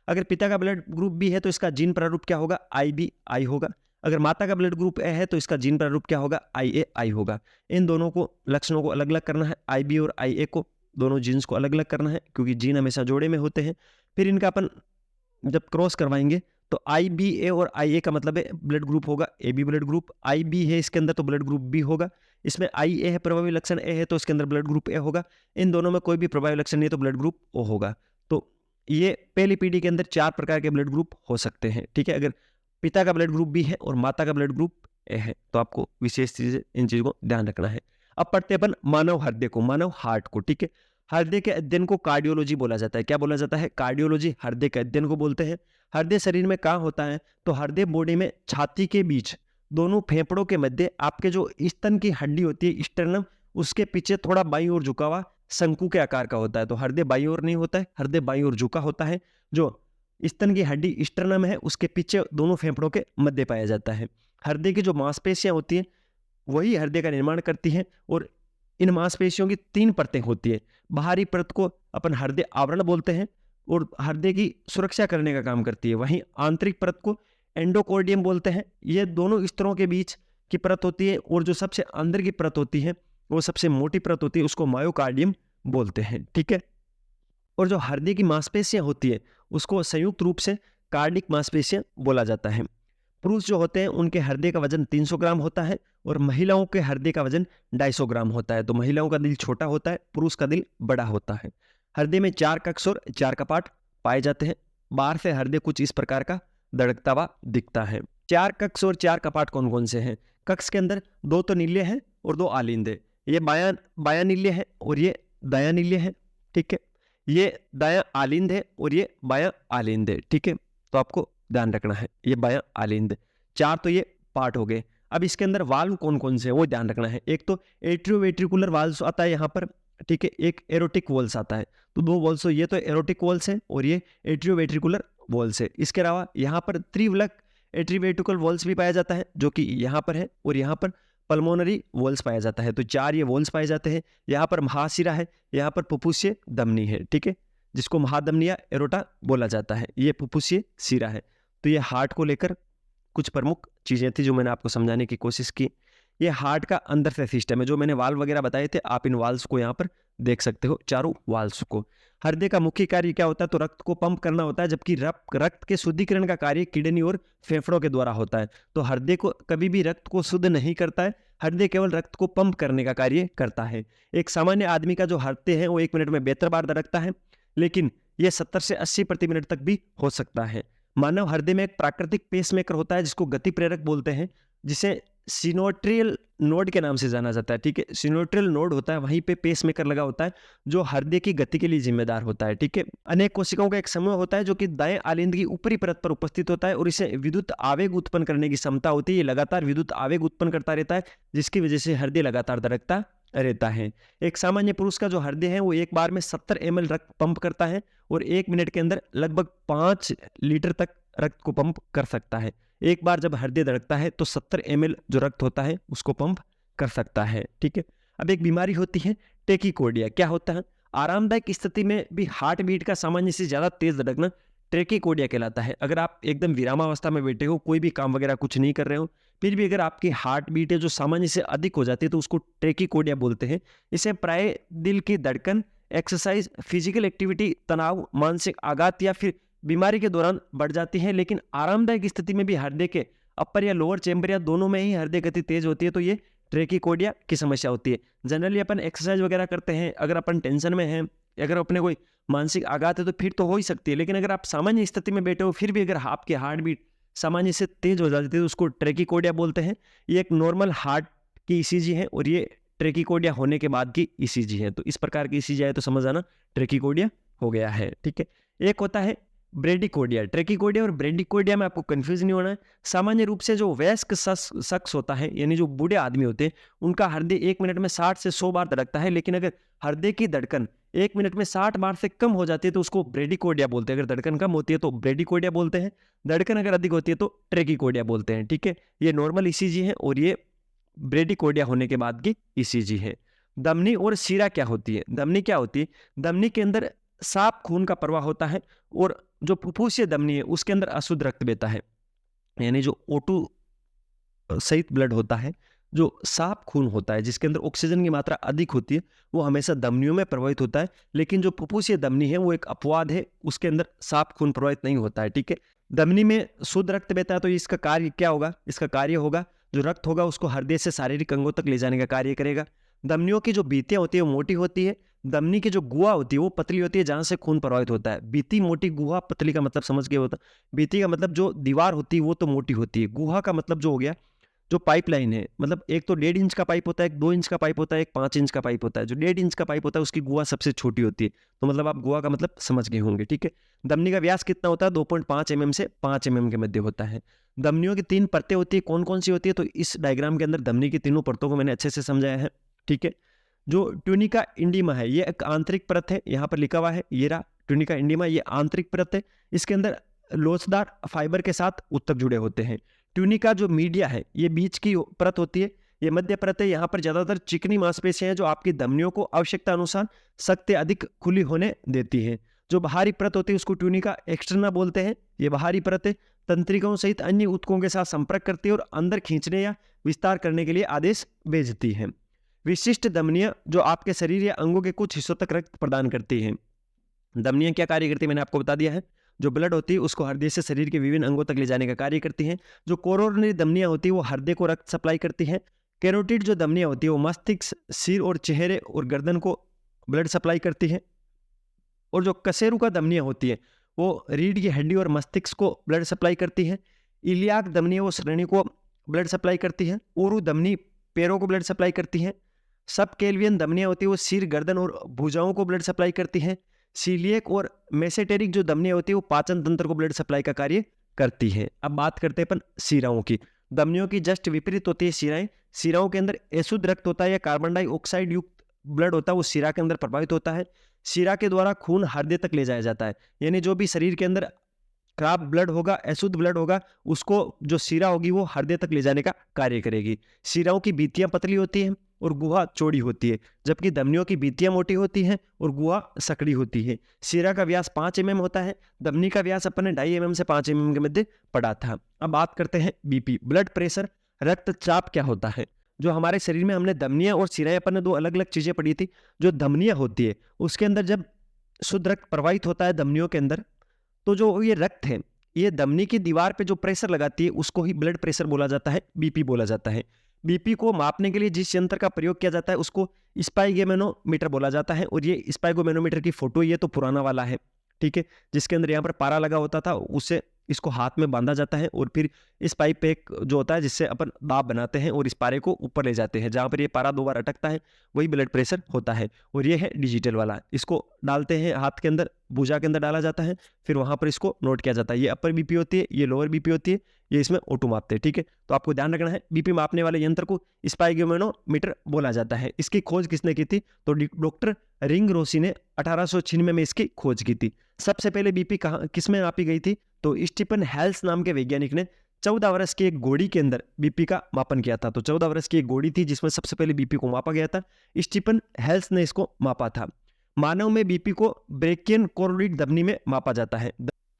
[SPEAKER 1] अगर पिता का ब्लड ग्रुप बी है तो इसका जीन प्रारूप क्या होगा, IBI होगा। अगर माता का ब्लड ग्रुप ए है तो इसका जीन प्रारूप क्या होगा, IAI होगा। इन दोनों को लक्षणों को अलग अलग करना है, IB और IA को, दोनों जीन्स को अलग अलग करना है क्योंकि जीन हमेशा जोड़े में होते हैं। फिर इनका अपन जब क्रॉस करवाएंगे तो IBA और IA का मतलब है ब्लड ग्रुप होगा AB ब्लड ग्रुप, IB है इसके अंदर तो ब्लड ग्रुप B होगा। इसमें IA है प्रभावी लक्षण A है तो इसके अंदर ब्लड ग्रुप A होगा। इन दोनों में कोई भी प्रभावी लक्षण नहीं है तो ब्लड ग्रुप O होगा। तो ये पहली पीढ़ी के अंदर 4 प्रकार के ब्लड ग्रुप हो सकते हैं, ठीक है। अगर पिता का ब्लड ग्रुप B है और माता का ब्लड ग्रुप A है तो आपको विशेष चीजें इन चीजों को ध्यान रखना है। अब पढ़ते अपन मानव हृदय को, मानव हार्ट को, ठीक है। हृदय के अध्ययन को कार्डियोलॉजी बोला जाता है। क्या बोला जाता है, कार्डियोलॉजी, हृदय के अध्ययन को बोलते हैं। हृदय शरीर में कहाँ होता है तो हृदय बॉडी में छाती के बीच दोनों फेफड़ों के मध्य आपके जो स्तन की हड्डी होती है स्टर्नम, उसके पीछे थोड़ा बाईं ओर झुका हुआ शंकु के आकार का होता है। तो हृदय बाईं ओर नहीं होता है, हृदय बाईं ओर झुका होता है। जो स्तन की हड्डी स्टर्नम है उसके पीछे दोनों फेफड़ों के मध्य पाया जाता है। हृदय की जो मांसपेशियां होती हैं वही हृदय का निर्माण करती हैं और इन मांसपेशियों की 3 परतें होती है। बाहरी परत को अपन हृदय आवरण बोलते हैं और हृदय की सुरक्षा करने का काम करती है। वहीं आंतरिक परत को एंडोकार्डियम बोलते हैं। ये दोनों स्तरों के बीच की परत होती है और जो सबसे अंदर की परत होती है वो सबसे मोटी परत होती है, उसको मायोकार्डियम बोलते हैं, ठीक है। और जो हृदय की मांसपेशियां होती है उसको संयुक्त रूप से कार्डिक मांसपेशियां बोला जाता है। पुरुष जो होते हैं उनके हृदय का वजन 300 ग्राम होता है और महिलाओं के हृदय का वजन 250 ग्राम होता है। तो महिलाओं का दिल छोटा होता है, पुरुष का दिल बड़ा होता है। हृदय में 4 कक्ष और 4 कपाट पाए जाते हैं। बाहर से हृदय कुछ इस प्रकार का धड़कता हुआ दिखता है। 4 कक्ष और 4 कपाट कौन कौन से हैं। कक्ष के अंदर 2 तो नील्य है और 2 आलिंद है। ये बायां नील्य है और ये दायां नील्य है, ठीक है। ये दायां आलिंद है और ये बायां आलिंद है, ठीक है। तो आपको ध्यान रखना है, ये बायां आलिंद। 4 तो ये पार्ट हो गए। अब इसके अंदर वाल्व कौन कौन से हैं वो ध्यान रखना है। एक तो एट्रियोवेट्रिकुलर वाल्व आता है यहाँ पर, ठीक है। एक एरोटिक वॉल्स आता है। तो 2 वॉल्स, ये तो एरोटिक वॉल्स है और ये एट्रियोवेट्रिकुलर वॉल्स है। इसके अलावा यहाँ पर त्रिवलक एट्रियोवेट्रिकुलर वॉल्स भी पाया जाता है जो कि यहाँ पर है और यहाँ पर पल्मोनरी वॉल्स पाया जाता है। तो 4 ये वॉल्स पाए जाते हैं। यहाँ पर महाशिरा है, यहाँ पर फुफ्फुसीय धमनी है, ठीक है, जिसको महाधमनी या एरोटा बोला जाता है। ये फुफ्फुसीय शिरा है। तो ये हार्ट को लेकर कुछ प्रमुख चीजें थी जो मैंने आपको समझाने की कोशिश की। ये हार्ट का अंदर से सिस्टम है। जो मैंने वाल्व वगैरह बताए थे आप इन वाल्व्स को यहाँ पर देख सकते हो, चारों वाल्व्स को। हृदय का मुख्य कार्य क्या होता है तो रक्त को पंप करना होता है, जबकि रक्त के शुद्धिकरण का कार्य किडनी और फेफड़ों के द्वारा होता है। तो हृदय को कभी भी रक्त को शुद्ध नहीं करता है, हृदय केवल रक्त को पंप करने का कार्य करता है। एक सामान्य आदमी का जो हृदय है वो 1 मिनट में 72 बार धड़कता है, लेकिन यह 70 से 80 प्रति मिनट तक भी हो सकता है। मानव हृदय में एक प्राकृतिक पेसमेकर होता है जिसको गति प्रेरक बोलते हैं, जिसे सिनोट्रियल नोड के नाम से जाना जाता है, ठीक है। सिनोट्रियल नोड होता है, वहीं पे पेसमेकर लगा होता है जो हृदय की गति के लिए जिम्मेदार होता है, ठीक है। अनेक कोशिकाओं का एक समूह होता है जो कि दाएं आलिंद की ऊपरी परत पर उपस्थित होता है और इसे विद्युत आवेग उत्पन्न करने की क्षमता होती है। ये लगातार विद्युत आवेग उत्पन्न करता रहता है जिसकी वजह से हृदय लगातार धड़कता रहता है। एक सामान्य पुरुष का जो हृदय है वो एक बार में 70 ml रक्त पंप करता है और 1 मिनट के अंदर लगभग 5 लीटर तक रक्त को पंप कर सकता है। एक बार जब हृदय धड़कता है तो 70 ml जो रक्त होता है उसको पंप कर सकता है, ठीक है। अब एक बीमारी होती है टेकीकोर्डिया। क्या होता है, आरामदायक स्थिति में भी हार्ट बीट का सामान्य से ज्यादा तेज धड़कना टेकीकोर्डिया कहलाता है। अगर आप एकदम विरामावस्था में बैठे हो, कोई भी काम वगैरह कुछ नहीं कर रहे हो, फिर भी अगर आपकी हार्ट बीट है जो सामान्य से अधिक हो जाती है तो उसको टेकीकोर्डिया बोलते हैं। इसे प्राय दिल की धड़कन, एक्सरसाइज, फिजिकल एक्टिविटी, तनाव, मानसिक आघात या फिर बीमारी के दौरान बढ़ जाती है, लेकिन आरामदायक स्थिति में भी हृदय के अपर या लोअर चेंबर या दोनों में ही हृदय गति तेज होती है तो ये ट्रेकिकोडिया की समस्या होती है। जनरली अपन एक्सरसाइज वगैरह करते हैं, अगर अपन टेंशन में हैं, अगर अपने कोई मानसिक आघात है तो फिर तो हो ही सकती है, लेकिन अगर आप सामान्य स्थिति में बैठे हो फिर भी अगर आपकी हार्ट बीट सामान्य से तेज हो जाती है तो उसको ट्रेकिकोडिया बोलते हैं। ये एक नॉर्मल हार्ट की ईसीजी है और ये ट्रेकिकोडिया होने के बाद की ईसीजी है। तो इस प्रकार की ईसीजी आए तो समझ आना ट्रेकिकोडिया हो गया है, ठीक है। एक होता है ब्रेडिकोडिया। ट्रेकिकोडिया और ब्रेडिकोडिया में आपको कंफ्यूज नहीं होना है। सामान्य रूप से जो वयस्क शख्स होता है, यानी जो बूढ़े आदमी होते हैं, उनका हृदय 1 मिनट में 60 से 100 बार धड़कता है, लेकिन अगर हृदय की धड़कन 1 मिनट में 60 बार से कम हो जाती है तो उसको ब्रेडिकोडिया बोलते हैं। अगर धड़कन कम होती है तो ब्रेडिकोडिया बोलते हैं, धड़कन अगर अधिक होती है तो ट्रेकिकोडिया बोलते हैं, ठीक है। ये नॉर्मल ईसीजी है और ये ब्रेडिकोडिया होने के बाद की ईसीजी है। धमनी और शिरा क्या होती है? धमनी क्या होती है? धमनी के अंदर साफ खून का प्रवाह होता है और जो फुफ्फुसीय धमनी है उसके अंदर अशुद्ध रक्त बहता है, यानी जो O2 सहित ब्लड होता है, जो साफ खून होता है जिसके अंदर ऑक्सीजन की मात्रा अधिक होती है, वो हमेशा धमनियों में प्रवाहित होता है। लेकिन जो फुफ्फुसीय धमनी है वो एक अपवाद है, उसके अंदर साफ खून प्रवाहित नहीं होता है, ठीक है। धमनी में शुद्ध रक्त बहता है तो इसका कार्य क्या होगा? इसका कार्य होगा जो रक्त होगा उसको हृदय से शारीरिक अंगों तक ले जाने का कार्य करेगा। धमनियों की जो भित्तियां होती है वो मोटी होती है, धमनी की जो गुहा होती है वो पतली होती है जहां से खून प्रवाहित होता है। भित्ति मोटी, गुहा पतली का मतलब समझ गए होता। भित्ति का मतलब जो दीवार होती है वो तो मोटी होती है, गुहा का मतलब जो हो गया जो पाइपलाइन है, मतलब एक तो 1.5 इंच का पाइप होता है, एक 2 इंच का पाइप होता है, एक 5 इंच का पाइप होता है। जो 1.5 इंच का पाइप होता है उसकी गुहा सबसे छोटी होती है, तो मतलब आप गुहा का मतलब समझ गए होंगे, ठीक है। धमनी का व्यास कितना होता है? 2.5 mm से 5 mm के मध्य होता है। धमनियों की 3 परतें होती है, कौन कौन सी होती है? तो इस डायग्राम के अंदर धमनी की तीनों परतों को मैंने अच्छे से समझाया है, ठीक है। जो ट्यूनिका इंडिमा है ये एक आंतरिक परत है, यहाँ पर लिखा हुआ है, ये रहा ट्यूनिका इंडिमा, ये आंतरिक परत है। इसके अंदर लोचदार फाइबर के साथ ऊतक जुड़े होते हैं। ट्यूनिका जो मीडिया है ये बीच की परत होती है, ये मध्य परत है। यहाँ पर ज्यादातर चिकनी मांसपेशियां हैं जो आपकी धमनियों को आवश्यकता अनुसार सख्त अधिक खुली होने देती हैं। जो बाहरी परत होती है उसको ट्यूनिका एक्सटर्ना बोलते हैं। ये बाहरी परत है तंत्रिकाओं सहित अन्य ऊतकों के साथ संपर्क करती है और अंदर खींचने या विस्तार करने के लिए आदेश भेजती है। विशिष्ट धमनियां जो आपके शरीर या अंगों के कुछ हिस्सों तक रक्त प्रदान करती हैं। धमनियां क्या कार्य करती है मैंने आपको बता दिया है। जो ब्लड होती है उसको हृदय से शरीर के विभिन्न अंगों तक ले जाने का कार्य करती हैं। जो कोरोनरी धमनियां होती है वो हृदय को रक्त सप्लाई करती हैं। कैरोटिड जो धमनियां होती है वो मस्तिष्क, सिर और चेहरे और गर्दन को ब्लड सप्लाई करती हैं। और जो कशेरुका धमनियां होती है वो रीढ़ की हड्डी और मस्तिष्क को ब्लड सप्लाई करती है। इलियाक धमनियां वो श्रेणी को ब्लड सप्लाई करती है। ओरू धमनी पैरों को ब्लड सप्लाई करती है। सब केल्वियन धमनियां होती है वो सिर, गर्दन और भुजाओं को ब्लड सप्लाई करती हैं। सीलिएक और मेसेटेरिक जो धमनियां होती है वो पाचन तंत्र को ब्लड सप्लाई का कार्य करती है। अब बात करते हैं अपन शिराओं की। धमनियों की जस्ट विपरीत होती है शिराएं। शिराओं के अंदर अशुद्ध रक्त होता है या कार्बन डाइऑक्साइड युक्त ब्लड होता है वो शिरा के अंदर प्रभावित होता है। शिरा के द्वारा खून हृदय तक ले जाया जाता है, यानी जो भी शरीर के अंदर खराब ब्लड होगा, अशुद्ध ब्लड होगा, उसको जो शिरा होगी वो हृदय तक ले जाने का कार्य करेगी। शिराओं की भित्तियां पतली होती हैं और गुहा चौड़ी होती है, जबकि धमनियों की भित्तियां मोटी होती हैं और गुहा सकड़ी होती है। शिरा का व्यास 5 mm होता है। धमनी का व्यास अपन ने 2.5 mm से 5 mm के मध्य पढ़ा था। अब बात करते हैं बीपी, ब्लड प्रेशर। रक्तचाप क्या होता है? जो हमारे शरीर में हमने धमनियां और शिराएं अपन ने 2 अलग अलग चीजें पढ़ी थी। जो धमनियां होती है उसके अंदर जब शुद्ध रक्त प्रवाहित होता है धमनियों के अंदर, तो जो ये रक्त है ये धमनी की दीवार पे जो प्रेशर लगाती है उसको ही ब्लड प्रेशर बोला जाता है, बीपी बोला जाता है। बीपी को मापने के लिए जिस यंत्र का प्रयोग किया जाता है उसको स्पाइगोमेनोमीटर बोला जाता है। और ये स्पाइगोमेनोमीटर की फोटो ये तो पुराना वाला है, ठीक है, जिसके अंदर यहाँ पर पारा लगा होता था, उससे इसको हाथ में बांधा जाता है और फिर इस पाइप पे एक जो होता है जिससे अपन दाब बनाते हैं और इस पारे को ऊपर ले जाते हैं। जहाँ पर ये पारा 2 बार अटकता है वही ब्लड प्रेशर होता है। और ये है डिजिटल वाला, इसको डालते हैं हाथ के अंदर, भुजा के अंदर डाला जाता है, फिर वहाँ पर इसको नोट किया जाता है। ये अपर बीपी होती है, ये लोअर बीपी होती है, ये इसमें ऑटो मापते हैं, ठीक है। तो आपको ध्यान रखना है बीपी मापने वाले यंत्र को स्पाइगोमेनोमीटर बोला जाता है। इसकी खोज किसने की थी? तो डॉक्टर रिंग रोसी ने 1896 में इसकी खोज की थी। सबसे पहले बीपी कहाँ किसमें नापी गई थी? तो स्टीफन हेल्स नाम के वैज्ञानिक ने 14 वर्ष की एक घोड़ी के अंदर बीपी का मापन किया था। तो 14 वर्ष की एक घोड़ी थी जिसमें सबसे पहले बीपी को मापा गया था। स्टीफन हेल्स ने इसको मापा था। मानव में बीपी को ब्रेकियन कोरोइड धमनी में मापा जाता है।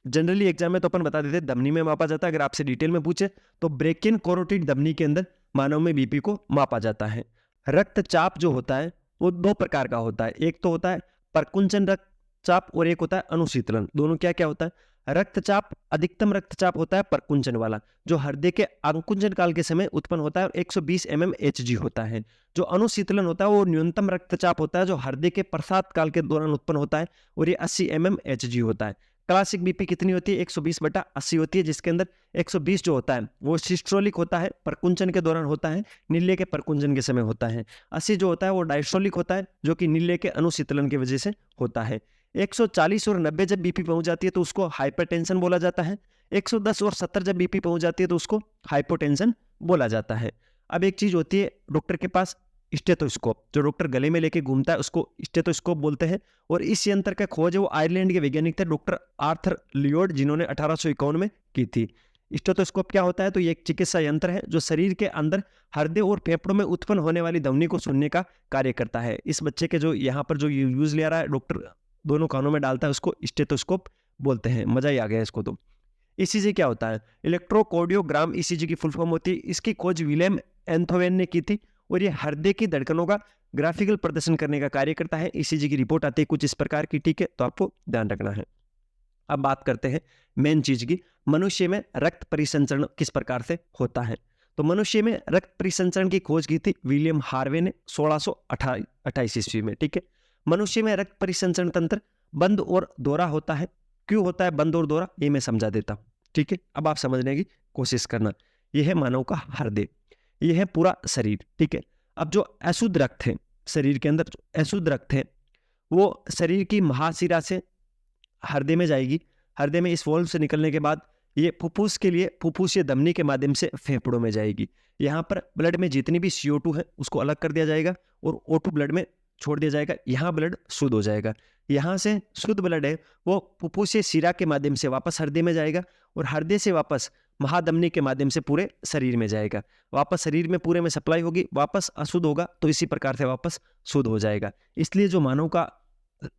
[SPEAKER 1] जनरली एग्जाम में तो अपन बता देते धमनी में मापा जाता है, अगर आपसे डिटेल में पूछे तो ब्रेकियन कोरोटिड धमनी के अंदर मानव में बीपी को मापा जाता है। रक्तचाप जो होता है वो 2 प्रकार का होता है। एक तो होता है प्रकुंचन रक्तचाप और एक होता है अनुशीतलन। दोनों क्या क्या होता है? रक्तचाप अधिकतम रक्तचाप होता है परकुंचन वाला, जो हृदय के अंकुंचन काल के समय उत्पन्न होता है और 120 mmHg होता है। जो अनुशीतलन होता है वो न्यूनतम रक्तचाप होता है, जो हृदय के प्रसाद काल के दौरान उत्पन्न होता है और ये 80 mmHg होता है। क्लासिक बीपी कितनी होती है? 120/80 होती है, जिसके अंदर 120 जो होता है वो सिस्टोलिक होता है, परकुंचन के दौरान होता है, नीले के परकुंचन के समय होता है। 80 जो होता है वो डायस्टोलिक होता है, जो कि नीले के अनुशीतलन की वजह से होता है। 140 और 90 जब बीपी पहुंच जाती है तो उसको हाइपरटेंशन बोला जाता है। 110 और 70 जब बीपी पहुंच जाती है तो उसको हाइपोटेंशन बोला जाता है। अब एक चीज होती है डॉक्टर के पास, स्टेथोस्कोप, जो डॉक्टर गले में लेके घूमता है उसको स्टेथोस्कोप बोलते हैं। और इस यंत्र का खोज वो आयरलैंड के वैज्ञानिक थे डॉक्टर आर्थर लियोड, जिन्होंने 1851 में की थी। स्टेथोस्कोप क्या होता है? तो ये एक चिकित्सा यंत्र है जो शरीर के अंदर हृदय और फेफड़ों में उत्पन्न होने वाली ध्वनि को सुनने का कार्य करता है। इस बच्चे के जो यहाँ पर जो यूज ले रहा है डॉक्टर, दोनों कानों में डालता है, उसको स्टेथोस्कोप बोलते हैं। मजा ही आ गया इसको तो। ईसीजी क्या होता है? इलेक्ट्रोकार्डियोग्राम ईसीजी की फुल फॉर्म होती है। इसकी खोज विलियम एंथोवेन ने की थी और ये हृदय की धड़कनों का ग्राफिकल प्रदर्शन करने का कार्य करता है। ईसीजी की रिपोर्ट आती है कुछ इस प्रकार की, ठीक है, तो आपको ध्यान रखना है। अब बात करते हैं मेन चीज की, मनुष्य में रक्त परिसंचरण किस प्रकार से होता है। तो मनुष्य में रक्त परिसंचरण की खोज की थी विलियम हार्वे ने 1628 ईस्वी में, ठीक है। मनुष्य में रक्त परिसंचरण तंत्र बंद और दोहरा होता है। क्यों होता है बंद और दोहरा, ये मैं समझा देता हूं, ठीक है। अब आप समझने की कोशिश करना। यह है मानव का हृदय, यह है पूरा शरीर, ठीक है। अब जो अशुद्ध रक्त है शरीर के अंदर, जो अशुद्ध रक्त है वो शरीर की महाशिरा से हृदय में जाएगी। हृदय में इस वॉल्व से निकलने के बाद ये फुफ्फुस के लिए फुफ्फुसीय धमनी के माध्यम से फेफड़ों में जाएगी। यहाँ पर ब्लड में जितनी भी CO2 है उसको अलग कर दिया जाएगा और O2 ब्लड में छोड़ दिया जाएगा। यहाँ ब्लड शुद्ध हो जाएगा। यहाँ से शुद्ध ब्लड है वो फुफ्फुसीय शिरा के माध्यम से वापस हृदय में जाएगा और हृदय से वापस महाधमनी के माध्यम से पूरे शरीर में जाएगा। वापस शरीर में पूरे में सप्लाई होगी, वापस अशुद्ध होगा तो इसी प्रकार से वापस शुद्ध हो जाएगा। इसलिए जो मानव का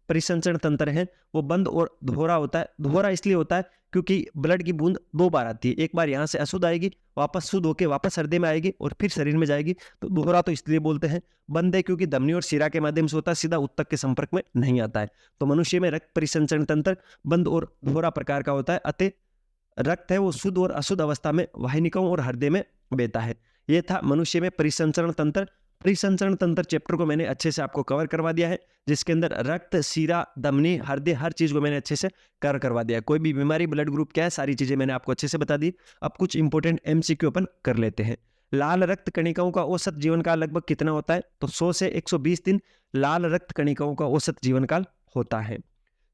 [SPEAKER 1] परिसंचरण तंत्र है वो बंद और दोहरा होता है। दोहरा इसलिए होता है क्योंकि ब्लड की बूंद 2 बार आती है, एक बार यहाँ से अशुद्ध आएगी, वापस शुद्ध होकर वापस हृदय में आएगी और फिर शरीर में जाएगी। तो दोहरा तो इसलिए बोलते हैं। बंद है क्योंकि धमनी और शिरा के माध्यम से होता है, सीधा उत्तक के संपर्क में नहीं आता है। तो मनुष्य में रक्त परिसंचरण तंत्र बंद और दोहरा प्रकार का होता है। अतः रक्त है वो शुद्ध और अशुद्ध अवस्था में वाहिनिकाओं और हृदय में बहता है। यह था मनुष्य में परिसंचरण तंत्र। परिसंचरण तंत्र चैप्टर को मैंने अच्छे से आपको कवर करवा दिया है, जिसके अंदर रक्त, शिरा, धमनी, हृदय, हर चीज को मैंने अच्छे से कवर करवा दिया है। कोई भी बीमारी, ब्लड ग्रुप क्या है, सारी चीजें मैंने आपको अच्छे से बता दी। अब कुछ इंपॉर्टेंट MCQ अपन कर लेते हैं। लाल रक्त कणिकाओं का औसत जीवन काल लगभग कितना होता है? तो 100 से 120 दिन लाल रक्त कणिकाओं का औसत जीवन काल होता है।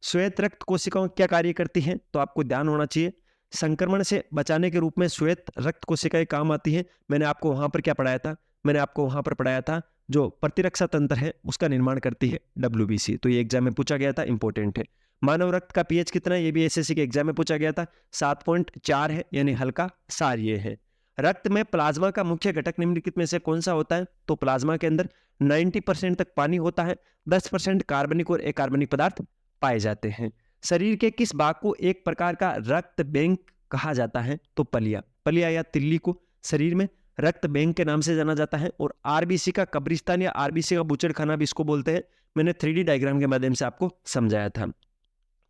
[SPEAKER 1] श्वेत रक्त कोशिकाओं क्या कार्य करती हैं? तो आपको ध्यान होना चाहिए, संक्रमण से बचाने के रूप में श्वेत रक्त कोशिकाएं काम आती हैं। मैंने आपको वहां पर क्या पढ़ाया था? मैंने आपको वहां पर पढ़ाया था जो प्रतिरक्षा तंत्र है उसका निर्माण करती है WBC। तो ये एग्जाम में पूछा गया था, इंपॉर्टेंट है। मानव रक्त का pH कितना है? ये भी SSC के एग्जाम में पूछा गया था, 7.4 है, यानी हल्का सारीय है। रक्त में प्लाज्मा का मुख्य घटक निम्नलिखित में से कौन सा होता है? तो प्लाज्मा के अंदर 90% तक पानी होता है, 10% कार्बनिक और अकार्बनिक पदार्थ पाए जाते हैं। शरीर के किस भाग को एक प्रकार का रक्त बैंक कहा जाता है? तो पलिया या तिल्ली को शरीर में रक्त बैंक के नाम से जाना जाता है। और RBC का कब्रिस्तान या RBC का बूचड़खाना भी इसको बोलते हैं। मैंने 3D डायग्राम के माध्यम से आपको समझाया था।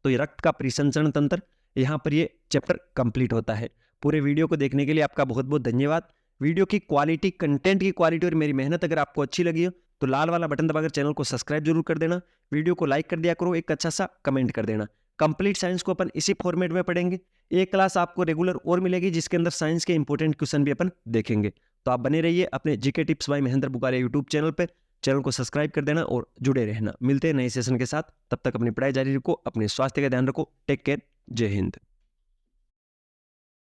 [SPEAKER 1] तो ये रक्त का परिसंचरण तंत्र, यहाँ पर ये चैप्टर कंप्लीट होता है। पूरे वीडियो को देखने के लिए आपका बहुत बहुत धन्यवाद। वीडियो की क्वालिटी, कंटेंट की क्वालिटी और मेरी मेहनत अगर आपको अच्छी लगी हो तो लाल वाला बटन दबाकर चैनल को सब्सक्राइब जरूर कर देना, वीडियो को लाइक कर दिया करो, एक अच्छा सा कमेंट कर देना। कंप्लीट साइंस को अपन इसी फॉर्मेट में पढ़ेंगे। एक क्लास आपको रेगुलर और मिलेगी जिसके अंदर साइंस के इंपॉर्टेंट क्वेश्चन भी अपन देखेंगे। तो आप बने रहिए अपने GK tips by Mahendra Bukaria YouTube channel पे। चैनल को सब्सक्राइब कर देना और जुड़े रहना। मिलते हैं नए सेशन के साथ, तब तक अपनी पढ़ाई जारी रखो, अपने स्वास्थ्य का ध्यान रखो। टेक केयर, जय हिंद।